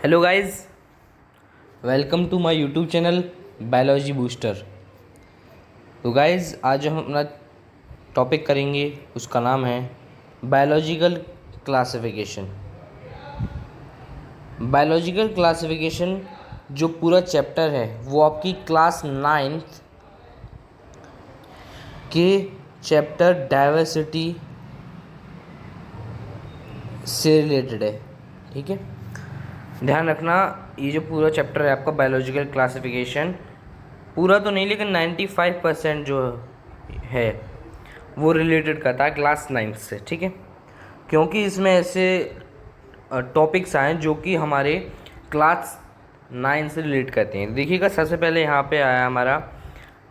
Hello guys, welcome to my YouTube channel biology booster. तो guys आज हम अपना टॉपिक करेंगे, उसका नाम है बायोलॉजिकल क्लासिफिकेशन। बायोलॉजिकल क्लासिफिकेशन जो पूरा चैप्टर है वो आपकी क्लास 9th के चैप्टर डाइवर्सिटी से रिलेटेड है। ठीक है, ध्यान रखना, ये जो पूरा चैप्टर है आपका बायोलॉजिकल क्लासिफिकेशन, पूरा तो नहीं लेकिन 95% जो है वो रिलेटेड करता है क्लास 9th से। ठीक है, क्योंकि इसमें ऐसे टॉपिक्स आए जो कि हमारे क्लास 9 से रिलेट करते हैं। देखिएगा, सबसे पहले यहाँ पे आया हमारा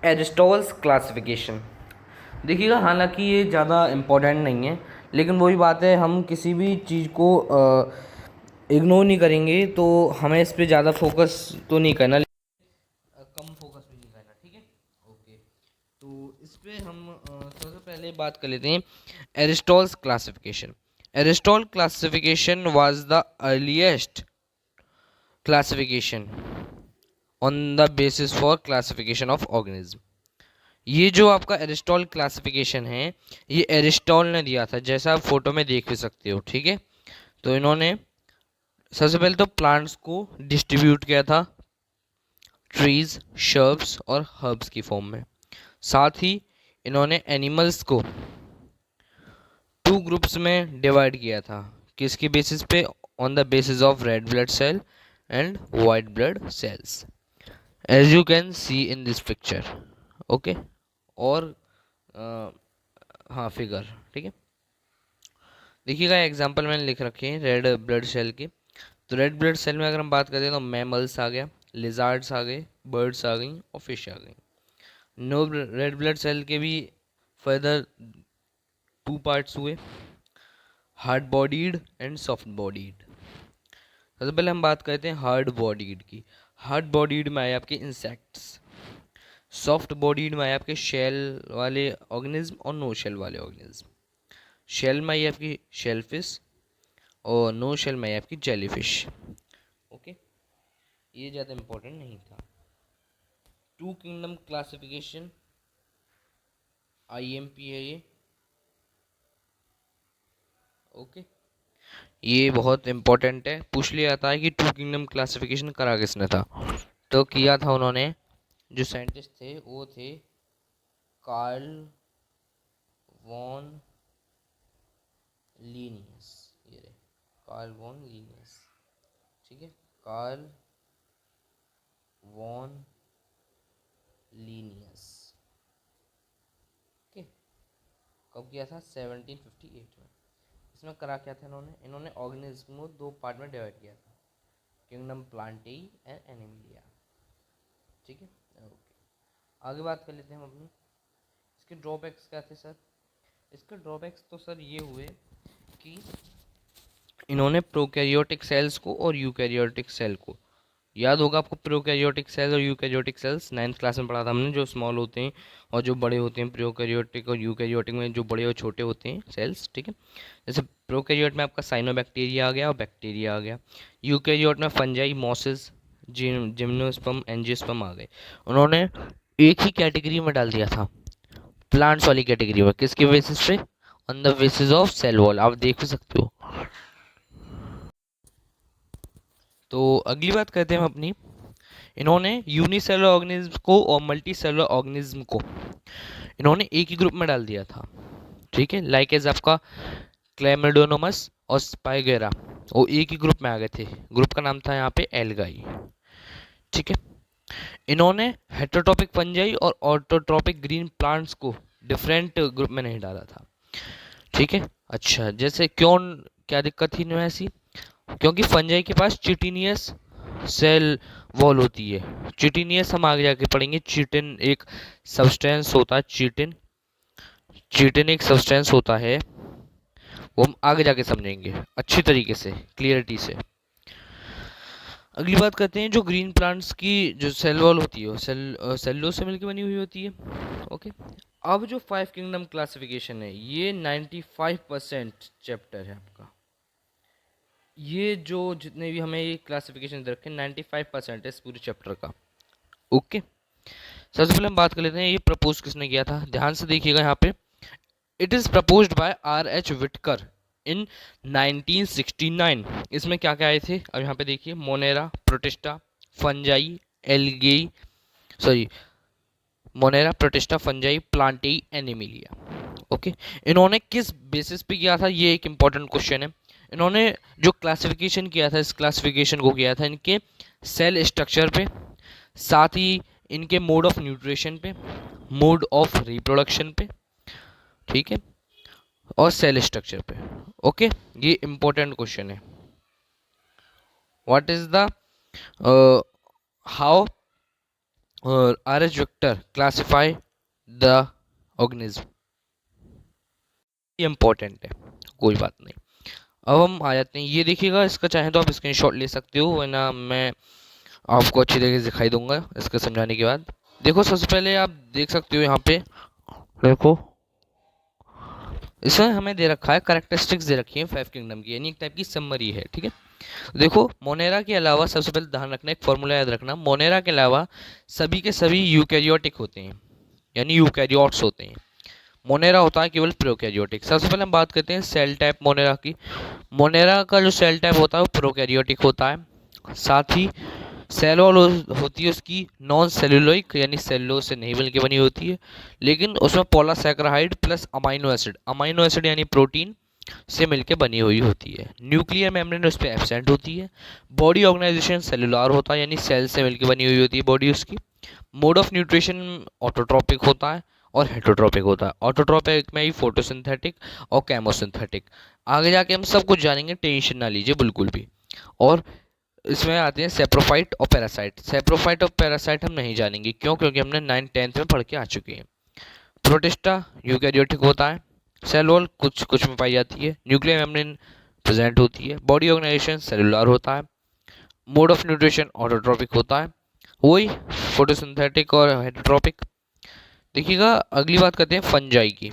एरिस्टॉटल्स क्लासिफिकेशन। देखिएगा, हालांकि ये ज़्यादा इम्पोर्टेंट नहीं है, लेकिन वही बात है, हम किसी भी चीज़ को इग्नोर नहीं करेंगे, तो हमें इस पर ज़्यादा फोकस तो नहीं करना, कम फोकस भी नहीं करना। ठीक है, ओके। तो इस पे हम सबसे पहले बात कर लेते हैं Aristotle's classification. Aristotle classification was the earliest classification on the basis for classification of organism. ये जो आपका एरिस्टॉटल क्लासिफिकेशन है, ये एरिस्टॉटल ने दिया था, जैसा आप फोटो में देख भी सकते हो। ठीक है, तो इन्होंने सबसे पहले तो प्लांट्स को डिस्ट्रीब्यूट किया था ट्रीज, शर्ब्स और हर्ब्स की फॉर्म में। साथ ही इन्होंने एनिमल्स को 2 ग्रुप्स में डिवाइड किया था। किसकी बेसिस पे? On the basis of red blood cell and white blood cells, as you can see in this picture. Okay, और हाँ, फिगर। ठीक है, देखिएगा, एग्जांपल मैंने लिख रखे हैं रेड ब्लड सेल की। तो रेड ब्लड सेल में अगर हम बात करते हैं तो मैमल्स आ गया, लिजार्ड्स आ गए, बर्ड्स आ गई और फिश आ गई। नो रेड ब्लड सेल के भी फर्दर 2 पार्ट्स हुए, hard bodied and soft bodied. सबसे पहले हम बात करते हैं हार्ड बॉडीड की। हार्ड बॉडीड में आए आपके इंसेक्ट्स, सॉफ्ट बॉडीड में आए आपके शेल वाले ऑर्गेनिज्म और नो शेल वाले ऑर्गेनिज्म। शेल में आई आपकी शेलफिश और नो शेल में आई आपकी जेलीफिश। ओके, ये ज़्यादा इंपॉर्टेंट नहीं था। 2 किंगडम क्लासिफिकेशन, IMP है ये। ओके, ये बहुत इंपॉर्टेंट है, पूछ लिया जाता है कि 2 किंगडम क्लासिफिकेशन करा किसने था। तो किया था उन्होंने, जो साइंटिस्ट थे वो थे कार्ल वॉन लीनियस। ये रहे कार्ल वॉन लीनियस। ठीक है, कार्ल वॉन लीनियस। ओके, कब किया था? 1758 में। इसमें करा क्या था इन्होंने? इन्होंने ऑर्गेनिज्म को 2 पार्ट में डिवाइड किया था, किंगडम प्लांटेई एंड एनिमलिया। ठीक है, ओके, आगे बात कर लेते हैं हम अपनी। इसके ड्रॉबैक्स क्या थे सर? इसके ड्रॉबैक्स तो सर ये हुए कि इन्होंने प्रोकैरियोटिक सेल्स को और यूकैरियोटिक सेल को, याद होगा आपको, प्रोकैरियोटिक सेल्स और यूकैरियोटिक सेल्स 9th क्लास में पढ़ा था हमने, जो स्मॉल होते हैं और जो बड़े होते हैं। प्रोकैरियोटिक और यूकैरियोटिक में जो बड़े और छोटे होते हैं सेल्स। ठीक है, जैसे प्रोकैरियोट में आपका साइनोबैक्टीरिया आ गया और बैक्टीरिया आ गया। यूकैरियोट में फंजाई, मॉसेस, जिम्नोस्पर्म, एंजियोस्पर्म आ गए। उन्होंने एक ही कैटेगरी में डाल दिया था, प्लांट्स वाली कैटेगरी में। किसके बेसिस पे? On the basis of cell wall. आप देख भी सकते हो। तो अगली बात करते हैं हम अपनी। इन्होंने यूनिसेलुलर ऑर्गेनिज्म को और मल्टी सेलुलर ऑर्गेनिज्म को इन्होंने एक ही ग्रुप में डाल दिया था। ठीक है, लाइक एज आपका क्लैमिडोनोमस और स्पाइगेरा, वो एक ही ग्रुप में आ गए थे। ग्रुप का नाम था यहाँ पे एल्गाई। ठीक है, इन्होंने हेटेरोट्रॉपिक फंजाई और ऑटोट्रॉपिक ग्रीन प्लांट्स को डिफरेंट ग्रुप में नहीं डाला था। ठीक है, अच्छा, जैसे क्यों, क्या दिक्कत थी इनमें ऐसी? क्योंकि फंजाई के पास चिटिनियस सेल वॉल होती है। चिटिनियस हम आगे जाके पढ़ेंगे। चिटिन एक सब्सटेंस होता है, चिटिन, चिटिन एक सब्सटेंस होता है, वो हम आगे जाके समझेंगे अच्छी तरीके से, क्लियरिटी से। अगली बात करते हैं, जो ग्रीन प्लांट्स की जो सेल वॉल होती है वो सेल्यूलोज से मिलकर बनी हुई होती है। ओके, अब जो 5 किंगडम क्लासिफिकेशन है, ये 95% चैप्टर है आपका। ये जो जितने भी हमें ये क्लासिफिकेशन दे रखे हैं 95% है इस पूरे चैप्टर का। ओके, सबसे पहले हम बात कर लेते हैं ये प्रपोज किसने किया था। ध्यान से देखिएगा यहाँ पे, it is proposed by R.H. Whittaker in 1969। इसमें क्या क्या आए थे अब यहाँ पे देखिए, Monera, Protista, Fungi, Algae, sorry, Monera, Protista, Fungi, Plantae, Animalia. Okay, इन्होंने किस बेसिस पे किया था, ये एक इंपॉर्टेंट क्वेश्चन है। इन्होंने जो क्लासिफिकेशन किया था, इस क्लासिफिकेशन को किया था इनके सेल स्ट्रक्चर पे, साथ ही इनके मोड ऑफ न्यूट्रिशन पे, मोड ऑफ रिप्रोडक्शन पे, ठीक है, और सेल स्ट्रक्चर पे। ओके, ये इंपॉर्टेंट क्वेश्चन है। What is the how R.H. विक्टर क्लासिफाई द ऑर्गेनिज्म, ये इंपॉर्टेंट है, कोई बात नहीं। अब हम आ जाते हैं, ये देखिएगा, इसका चाहे तो आप स्क्रीनशॉट ले सकते हो, वरना मैं आपको अच्छी तरीके से दिखाई दूंगा इसके समझाने के बाद। देखो, सबसे पहले आप देख सकते हो यहाँ पे, देखो इसमें हमें दे रखा है कैरेक्टरिस्टिक्स दे रखी है 5 किंगडम की, यानी एक टाइप की समरी है, ठीक है। देखो, मोनेरा के अलावा, सबसे पहले ध्यान रखना, एक फॉर्मूला याद रखना, मोनेरा के अलावा सभी के सभी यूकैरियोटिक होते हैं, यानी यूकैरियोट्स होते हैं। मोनेरा होता है केवल प्रोकैरियोटिक। सबसे पहले हम बात करते हैं सेल टाइप मोनेरा की। मोनेरा का जो सेल टाइप होता है वो प्रोकैरियोटिक होता है। साथ ही सेल वॉल होती है उसकी नॉन सेलुलोइक, यानी सेलुलोज से नहीं मिलकर बनी होती है, लेकिन उसमें पॉलीसैकेराइड प्लस अमाइनो एसिड यानी प्रोटीन से मिलकर बनी हुई होती है। न्यूक्लियर मेम्ब्रेन उस पर एब्सेंट होती है। बॉडी ऑर्गेनाइजेशन सेलुलर होता है, यानी सेल से मिलकर बनी हुई होती है बॉडी उसकी। मोड ऑफ न्यूट्रिशन ऑटोट्रॉपिक होता है और हेटरोट्रॉपिक होता है। ऑटोट्रॉपिक में ही फोटोसिंथेटिक और केमोसिंथेटिक। आगे जाके हम सब कुछ जानेंगे, टेंशन ना लीजिए बिल्कुल भी। और इसमें आते हैं सेप्रोफाइट और पैरासाइट। सेप्रोफाइट और पैरासाइट हम नहीं जानेंगे, क्यों? क्योंकि हमने 9th-10th में पढ़ के आ चुके हैं। प्रोटिस्टा यूकैरियोटिक होता है। सेल वॉल कुछ कुछ में पाई जाती है। न्यूक्लियर मेम्ब्रेन प्रेजेंट होती है। बॉडी ऑर्गेनाइजेशन सेलुलर होता है। मोड ऑफ न्यूट्रिशन ऑटोट्रॉपिक होता है, वही फोटोसिंथेटिक और हेटरोट्रॉपिक। देखिएगा, अगली बात करते हैं फंजाई की।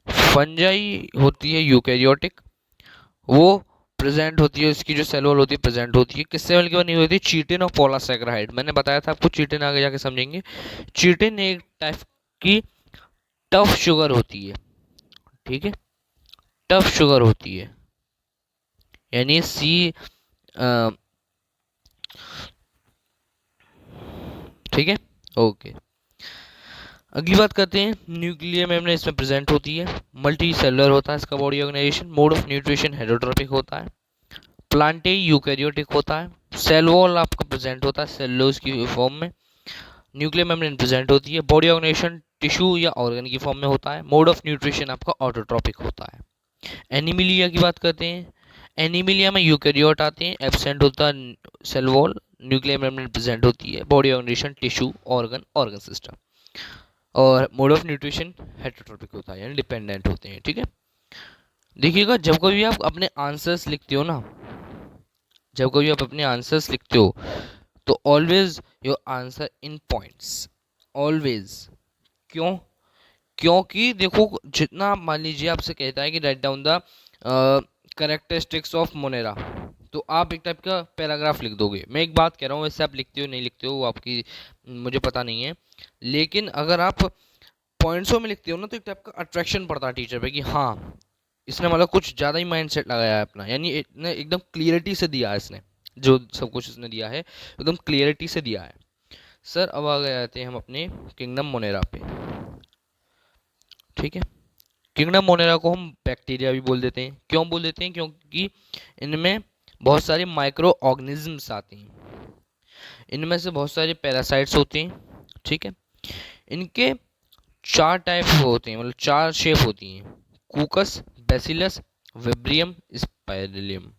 फंजाई होती है यूकैरियोटिक, वो प्रेजेंट होती है, उसकी जो सेल वॉल होती है प्रेजेंट होती है, किससे मिलकर बनी होती है? चीटिन और पॉलीसैकेराइड। मैंने बताया था आपको, चीटिन आगे जाके समझेंगे। चीटिन एक टाइप की टफ शुगर होती है, ठीक है, टफ शुगर होती है, यानी ठीक है, ओके। अगली बात करते हैं, न्यूक्लियर मेम्ब्रेन इसमें प्रेजेंट होती है। मल्टी सेलुलर होता है इसका body organisation. Mode of nutrition heterotrophic होता है। प्लांटे यूकैरियोटिक होता है। सेल वॉल आपका प्रेजेंट होता है सेलुलोज की फॉर्म में। न्यूक्लियर मेम्ब्रेन प्रेजेंट होती है। बॉडी ऑर्गेनाइजेशन टिश्यू या ऑर्गन की फॉर्म में होता है। मोड ऑफ न्यूट्रिशन आपका ऑटोट्रॉपिक होता है। एनिमिलिया की बात करते हैं। एनिमिलिया में यूकैरियोट आते हैं, एब्सेंट होता है cell wall, nuclear membrane present होती है। Body organisation tissue, organ system, और मोड ऑफ न्यूट्रिशन हेटरोट्रॉपिक होता है, यानी डिपेंडेंट होते हैं, ठीक है। देखिएगा, जब कभी आप अपने आंसर्स लिखते हो ना, जब कभी आप अपने आंसर्स लिखते हो तो always your answer in points, always. क्यों? क्योंकि देखो, जितना मान लीजिए आपसे कहता है कि write down the characteristics of Monera, तो आप एक टाइप का पैराग्राफ लिख दोगे। मैं एक बात कह रहा हूँ, वैसे आप लिखते हो नहीं लिखते हो वो आपकी, मुझे पता नहीं है, लेकिन अगर आप पॉइंट्सों में लिखते हो ना, तो एक टाइप का अट्रैक्शन पड़ता है टीचर पे कि हाँ, इसने मतलब कुछ ज़्यादा ही माइंड सेट लगाया है अपना, यानी इसने एकदम क्लियरिटी से दिया है, इसने जो सब कुछ इसने दिया है एकदम क्लियरिटी से दिया है। सर, अब आ गए आते हैं हम अपने किंगडम मोनेरा पे, ठीक है। किंगडम मोनेरा को हम बैक्टीरिया भी बोल देते हैं। क्यों बोल देते हैं? क्योंकि इनमें बहुत सारे माइक्रो ऑर्गेनिजम्स आते हैं, इनमें से बहुत सारे पैरासाइट्स होते हैं, ठीक है। इनके 4 टाइप होते हैं, मतलब 4 शेप होती हैं: कूकस, बेसिलस, विब्रियम, स्पाइरलियम।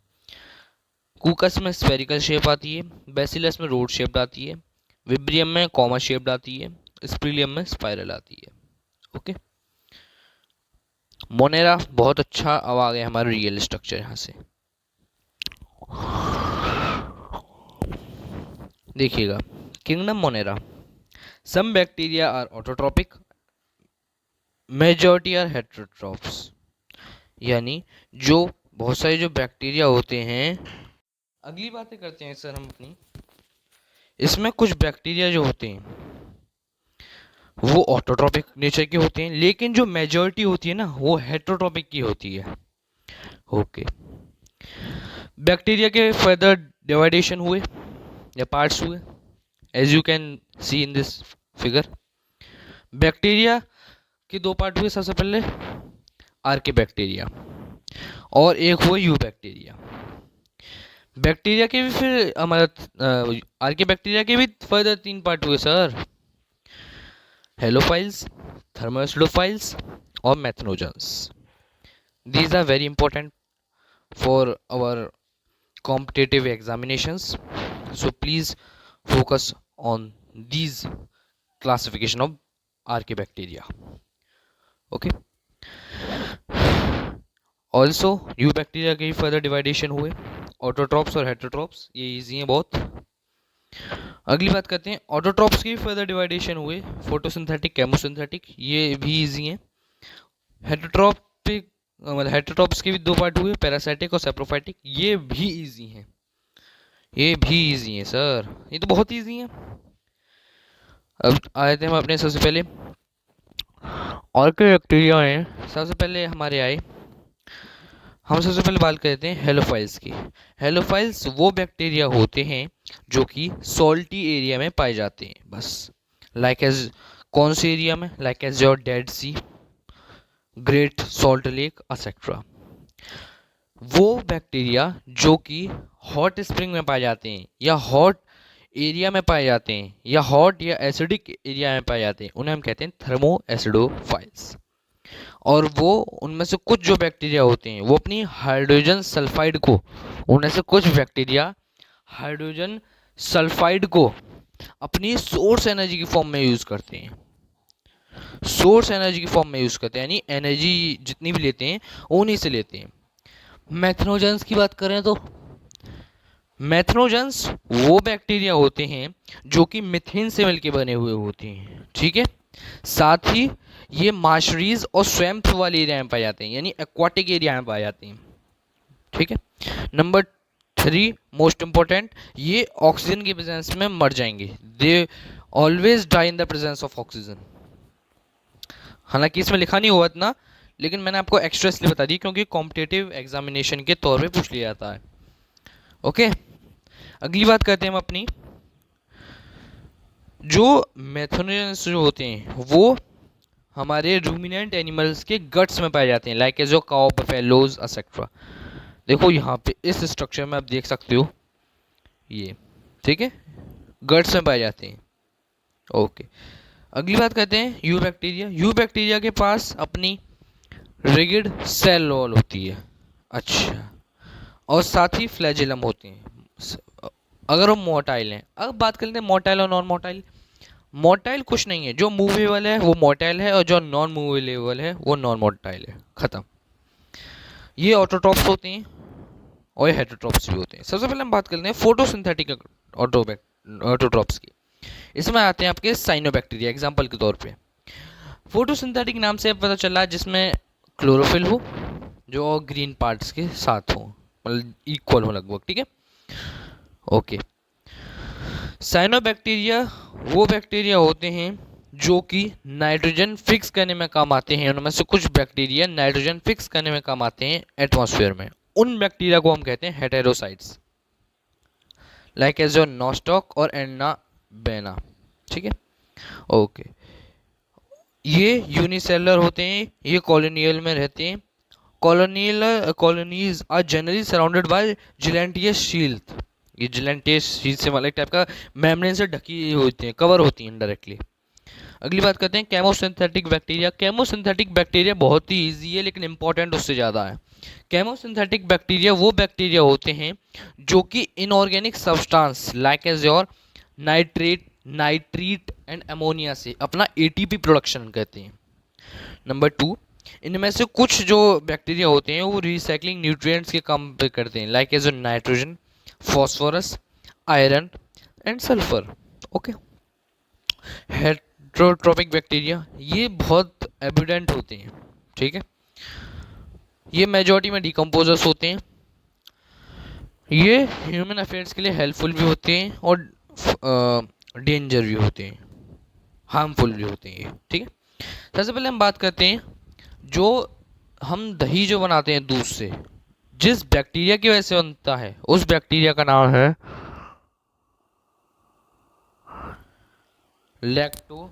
कूकस में स्फेरिकल शेप आती है, बेसिलस में रोड शेप आती है, विब्रियम में कॉमा शेप आती है, स्पिलियम में स्पाइरल आती है। ओके, मोनेरा बहुत अच्छा। अब आ गया हमारा रियल स्ट्रक्चर यहाँ से, देखिएगा। Kingdom Monera, some bacteria are autotrophic, majority are heterotrophs, यानी जो बहुत सारे जो बैक्टीरिया होते हैं, अगली बातें करते हैं सर हम अपनी। इसमें कुछ बैक्टीरिया जो होते हैं वो ऑटोट्रॉपिक नेचर के होते हैं, लेकिन जो मेजॉरिटी होती है ना वो हेटरोट्रॉपिक की होती है। ओके, बैक्टीरिया के फर्दर डिवाइडेशन हुए या पार्ट्स हुए, as you can see in this figure. Bacteria के दो पार्ट हुए, सबसे पहले आर्के बैक्टीरिया और एक हुआ यू बैक्टीरिया। बैक्टीरिया के भी फिर हमारा आर्के बैक्टीरिया के भी फर्दर तीन पार्ट हुए सर, हेलोफाइल्स, थर्मोएसिडोफाइल्स और मैथनोजेंस। These are very important for our competitive examinations, so please focus on these classification of archaebacteria. Okay, also eubacteria के फर्दर डिवाइडेशन हुए, ऑटोट्रॉप्स और हेटरोट्रॉप्स, ये इजी हैं बहुत। अगली बात करते हैं, ऑटोट्रॉप्स के भी फर्दर डिवाइडेशन हुए, फोटोसिंथेटिक, केमोसिंथेटिक, ये भी इजी हैं। हेटरोट्रॉपिक मतलब हेटरोट्रॉप्स के भी दो पार्ट हुए, पैरासाइटिक और सेप्रोफाइटिक, ये भी इजी हैं, ये भी इजी हैं सर, ये तो बहुत इजी हैं। अब आए थे हम अपने सबसे पहले आर्कियोबैक्टीरिया हैं। सबसे पहले हमारे आए, हम सबसे पहले बात करते हैं हेलोफाइल्स की। हेलोफाइल्स वो बैक्टीरिया होते हैं जो कि सॉल्टी एरिया में पाए जाते हैं, बस लाइक एज, कौन से एरिया में, like as your Dead Sea, Great Salt Lake etcetera. वो बैक्टीरिया जो कि हॉट स्प्रिंग में पाए जाते हैं या हॉट एरिया में पाए जाते हैं या हॉट या एसिडिक एरिया में पाए जाते हैं, उन्हें हम कहते हैं थर्मो एसिडोफाइल्स। और वो उनमें से कुछ जो बैक्टीरिया होते हैं वो अपनी हाइड्रोजन सल्फाइड को, उनमें से कुछ बैक्टीरिया हाइड्रोजन सल्फाइड को अपनी सोर्स एनर्जी की फॉर्म में यूज करते हैं, सोर्स एनर्जी की फॉर्म में यूज करते हैं, यानी एनर्जी जितनी भी लेते हैं उन्हीं से लेते हैं। मैथनोजेंस की बात करें तो मैथनोजेंस वो बैक्टीरिया होते हैं जो कि मिथेन से मिलकर बने हुए होते हैं, ठीक है। साथ ही ये मार्शरीज और स्वैम्प वाले एरिया में पाए जाते हैं, यानी एक्वाटिक एरिया में पाए जाते हैं, ठीक है। नंबर 3 मोस्ट इंपॉर्टेंट, ये ऑक्सीजन की प्रेजेंस में मर जाएंगे, they always die in the presence of oxygen. हालांकि इसमें लिखा नहीं हुआ इतना, लेकिन मैंने आपको एक्स्ट्रा इसलिए बता दी क्योंकि कॉम्पिटिटिव एग्जामिनेशन के तौर पे पूछ लिया जाता है। ओके, अगली बात करते हैं हम अपनी, जो मैथनोजेंस जो होते हैं वो हमारे रूमिनेंट एनिमल्स के गट्स में पाए जाते हैं, like as cow, buffaloes etcetera. देखो यहाँ पे इस स्ट्रक्चर में आप देख सकते हो ये, ठीक है, गट्स में पाए जाते हैं। ओके, अगली बात करते हैं यू बैक्टीरिया। यू बैक्टीरिया के पास अपनी रिगिड सेल वॉल होती है, अच्छा, और साथ ही फ्लैजिलम होते हैं अगर वो मोटाइल हैं। अब बात करते हैं मोटाइल और नॉन मोटाइल। मोटाइल कुछ नहीं है, जो मूवेबल है वो मोटाइल है और जो नॉन मूवेबल है वो नॉन मोटाइल है, खत्म। ये ऑटोट्रॉप्स होते हैं और ये हेटरोट्रॉप्स भी होते हैं। सबसे पहले हम बात करते हैं फोटोसिंथेटिक ऑटोट्रॉप्स की। इसमें आते हैं आपके साइनोबैक्टीरिया, एग्जांपल के तौर पे। फोटोसिंथेटिक नाम से पता चला जिसमें क्लोरोफिल हो जो ग्रीन पार्ट्स के साथ हो, मतलब इक्वल हो लगभग, ठीक है। ओके, साइनोबैक्टीरिया वो बैक्टीरिया होते हैं जो कि नाइट्रोजन फिक्स करने में काम आते हैं। उनमें से कुछ बैक्टीरिया नाइट्रोजन फिक्स करने में काम आते हैं एटमॉस्फेयर में, उन बैक्टीरिया को हम कहते हैं हेटेरोसाइट्स, लाइक एज नॉस्टॉक और एंडा बेना, ठीक है। ओके, ये यूनिसेलुलर होते हैं, ये कॉलोनियल में रहते हैं। Colonies are generally surrounded by gelatinous shield. ये जिलेंटियस शील्ड से मतलब एक टाइप का मेम्ब्रेन से ढकी होती हैं, कवर होती हैं इनडायरेक्टली। अगली बात करते हैं केमोसिंथेटिक बैक्टीरिया। केमोसिंथेटिक बैक्टीरिया बहुत ही ईजी है लेकिन इंपॉर्टेंट उससे ज़्यादा है। केमोसिंथेटिक बैक्टीरिया वो बैक्टीरिया होते हैं जो कि inorganic substance like as your nitrite and ammonia से अपना एटीपी प्रोडक्शन करते हैं। नंबर 2, इनमें से कुछ जो बैक्टीरिया होते हैं वो रिसाइकलिंग न्यूट्रिएंट्स के काम पे करते हैं, like as nitrogen, phosphorus, iron and sulphur. Okay, heterotrophic bacteria ये बहुत एविडेंट होते हैं, ठीक है। ये मेजॉरिटी में डिकम्पोजर्स होते हैं। ये ह्यूमन अफेयर्स के लिए हेल्पफुल भी होते हैं और डेंजर भी होते हैं, हार्मफुल भी होते हैं ये, ठीक है। सबसे पहले हम बात करते हैं जो हम दही जो बनाते हैं दूध से, जिस बैक्टीरिया की वजह से बनता है उस बैक्टीरिया का नाम है लैक्टोबैसिलस।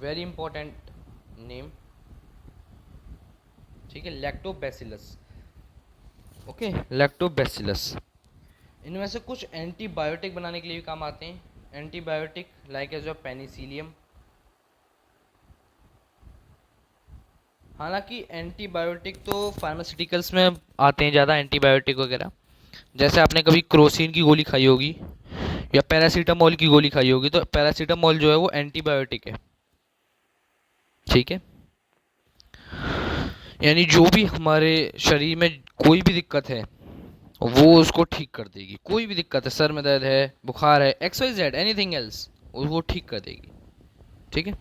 वेरी इंपॉर्टेंट नेम, ठीक है, लैक्टोबैसिलस। Okay, lactobacillus. इनमें से कुछ एंटीबायोटिक बनाने के लिए भी काम आते हैं। Antibiotic like as of Penicillium. हालांकि एंटीबायोटिक तो फार्मास्यूटिकल्स में आते हैं ज़्यादा, एंटीबायोटिक वगैरह। जैसे आपने कभी क्रोसिन की गोली खाई होगी या पैरासीटामोल की गोली खाई होगी, तो पैरासीटामोल जो है वो एंटीबायोटिक है, ठीक है। यानी जो भी हमारे शरीर में कोई भी दिक्कत है वो उसको ठीक कर देगी। कोई भी दिक्कत है, सर में दर्द है, बुखार है, X Y Z anything else, वो ठीक कर देगी, ठीक है।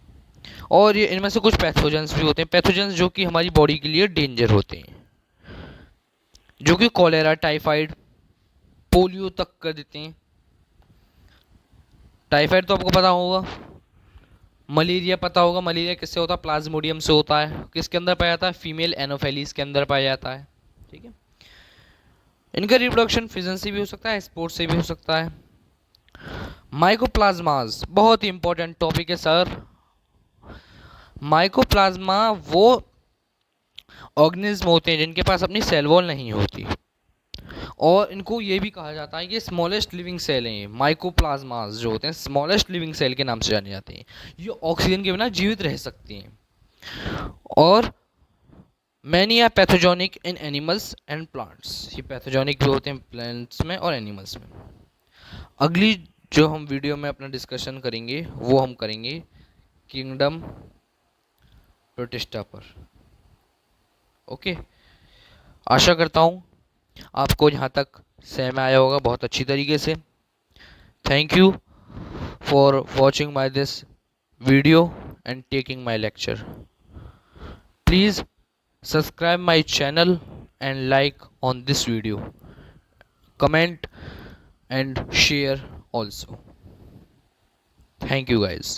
और ये इनमें से कुछ पैथोजेंस भी होते हैं, पैथोजेंस जो कि हमारी बॉडी के लिए डेंजर होते हैं, जो कि कॉलेरा, टाइफाइड, पोलियो तक कर देते हैं। टाइफाइड तो आपको पता होगा। मलेरिया पता होगा, मलेरिया किससे होता है? प्लाज्मोडियम से होता है। किसके अंदर पाया जाता है? फीमेल एनोफेलिस के अंदर पाया जाता है, ठीक है। इनका रिप्रोडक्शन फिजन से भी हो सकता है, स्पोर्ट्स से भी हो सकता है। माइकोप्लाज्मास बहुत ही इंपॉर्टेंट टॉपिक है सर। माइकोप्लाज्मा वो ऑर्गेनिज्म होते हैं जिनके पास अपनी सेल वॉल नहीं होती, और इनको ये भी कहा जाता है कि स्मॉलेस्ट लिविंग सेल हैं। माइकोप्लाज्मास जो होते हैं स्मॉलेस्ट लिविंग सेल के नाम से जाने जाते हैं। ये ऑक्सीजन के बिना जीवित रह सकती हैं, और many are pathogenic in animals and plants. ये पैथोजेनिक भी होते हैं प्लांट्स में और एनिमल्स में। अगली जो हम वीडियो में अपना डिस्कशन करेंगे वो हम करेंगे किंगडम प्रोटिस्टा पर। ओके, आशा करता हूँ आपको यहाँ तक समझ में आया होगा बहुत अच्छी तरीके से। Thank you for watching my this video and taking my lecture. Please subscribe my channel and like on this video, comment and share also. Thank you guys.